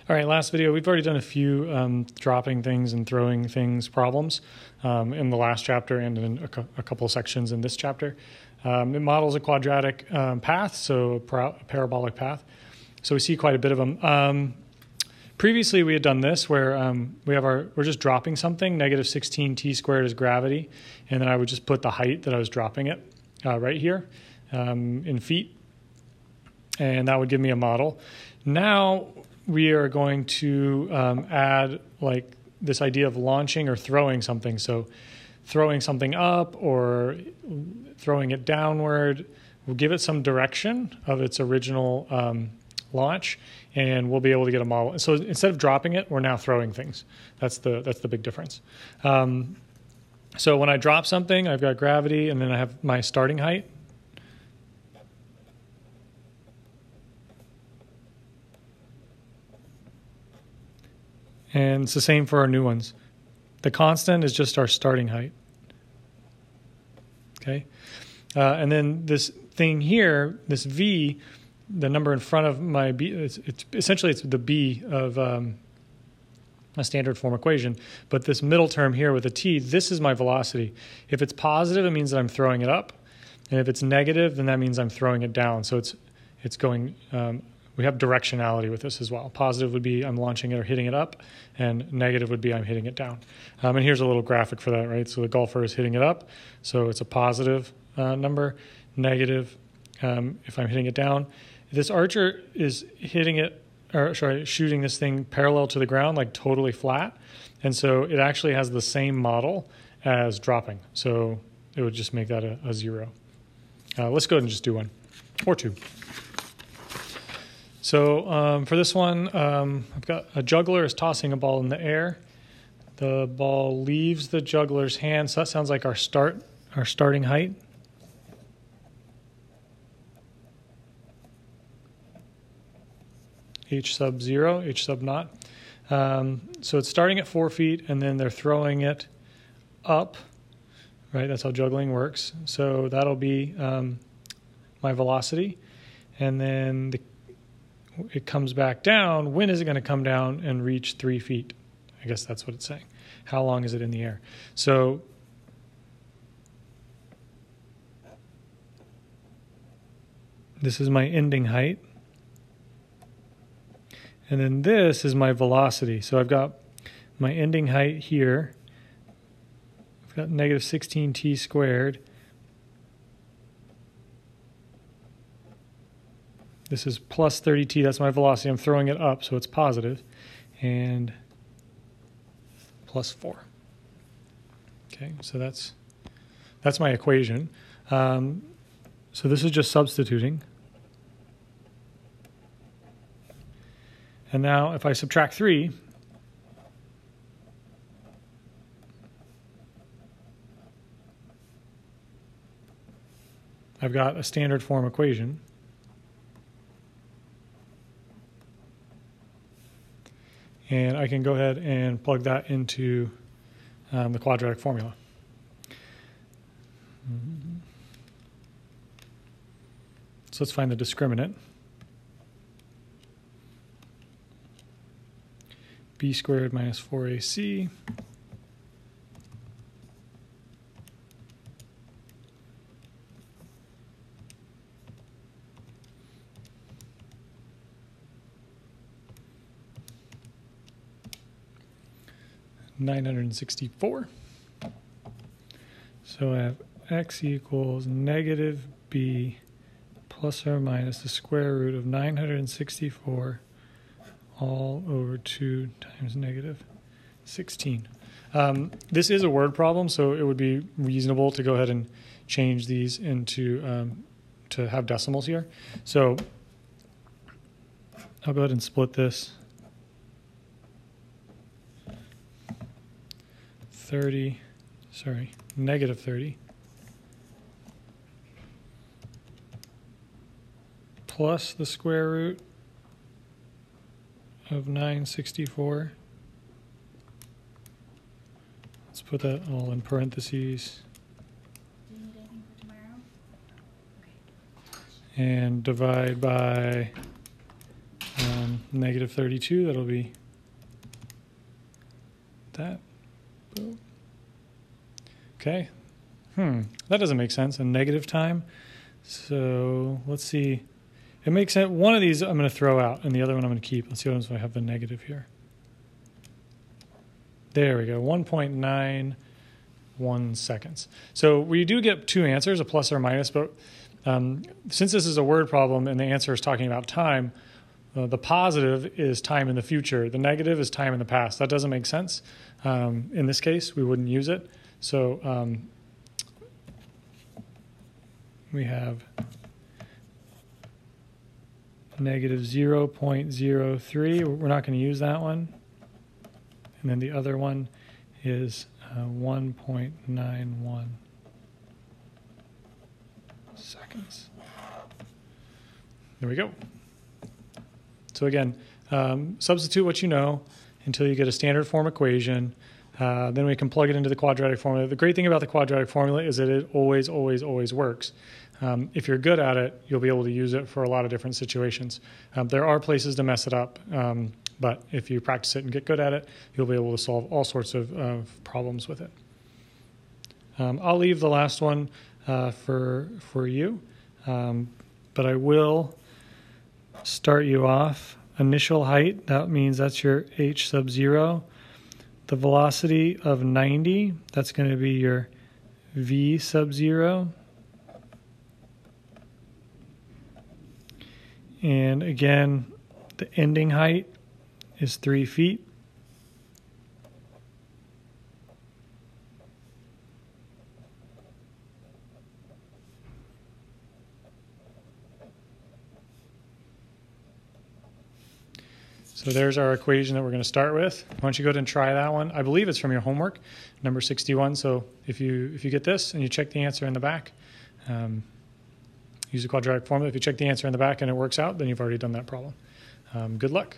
All right, last video, we've already done a few dropping things and throwing things problems in the last chapter and in a couple of sections in this chapter. It models a quadratic path, so a parabolic path. So we see quite a bit of them. Previously, we had done this where we're just dropping something. Negative 16 t squared is gravity, and then I would just put the height that I was dropping it right here in feet, and that would give me a model. Now we are going to add like this idea of launching or throwing something. So throwing something up or throwing it downward will give it some direction of its original launch, and we'll be able to get a model. So instead of dropping it, we're now throwing things. That's the big difference. So when I drop something, I've got gravity, and then I have my starting height. And it's the same for our new ones. The constant is just our starting height. Okay? And then this thing here, this v, the number in front of my b, it's essentially the b of a standard form equation. But this middle term here with a t, this is my velocity. If it's positive, it means that I'm throwing it up. And if it's negative, then that means I'm throwing it down. So it's going... we have directionality with this as well. Positive would be I'm launching it or hitting it up, and negative would be I'm hitting it down. And here's a little graphic for that, right? So the golfer is hitting it up, so it's a positive number. Negative if I'm hitting it down. This archer is hitting it, or sorry, shooting this thing parallel to the ground, like totally flat, and so it actually has the same model as dropping. So it would just make that a 0. Let's go ahead and just do one or two. So for this one, I've got a juggler is tossing a ball in the air. The ball leaves the juggler's hand, so that sounds like our starting height. H sub 0, H sub naught. So it's starting at 4 feet, and then they're throwing it up, right? That's how juggling works. So that'll be my velocity, and then it comes back down. When is it going to come down and reach 3 feet? I guess that's what it's saying. How long is it in the air? So this is my ending height. And then this is my velocity. So I've got my ending height here. I've got negative 16 t squared. This is plus 30t, that's my velocity. I'm throwing it up, so it's positive. And plus 4. Okay, so that's my equation. So this is just substituting. And now if I subtract 3, I've got a standard form equation. And I can go ahead and plug that into the quadratic formula. So let's find the discriminant. B squared minus 4ac (964). So I have x equals negative b plus or minus the square root of 964 all over 2 times negative 16. This is a word problem, so it would be reasonable to go ahead and change these into to have decimals here. So I'll go ahead and split this. negative 30 plus the square root of 964. Let's put that all in parentheses. Do you need anything for tomorrow? Okay. And divide by negative 32, that'll be that. Boom. Okay. That doesn't make sense. A negative time. So let's see. It makes sense. One of these I'm going to throw out, and the other one I'm going to keep. Let's see what happens if I have the negative here. There we go. 1.91 seconds. So we do get two answers, a plus or minus, but since this is a word problem and the answer is talking about time, the positive is time in the future. The negative is time in the past. That doesn't make sense. In this case, we wouldn't use it. So we have negative 0.03. We're not going to use that one. And then the other one is 1.91 seconds. There we go. So again, substitute what you know until you get a standard form equation. Then we can plug it into the quadratic formula. The great thing about the quadratic formula is that it always, always, always works. If you're good at it, you'll be able to use it for a lot of different situations. There are places to mess it up, but if you practice it and get good at it, you'll be able to solve all sorts of problems with it. I'll leave the last one for you, but I will start you off. Initial height, that means that's your h sub 0. The velocity of 90, that's going to be your v sub 0. And again, the ending height is 3 feet. So there's our equation that we're going to start with. Why don't you go ahead and try that one? I believe it's from your homework, number 61. So if you get this and you check the answer in the back, use the quadratic formula. If you check the answer in the back and it works out, then you've already done that problem. Good luck.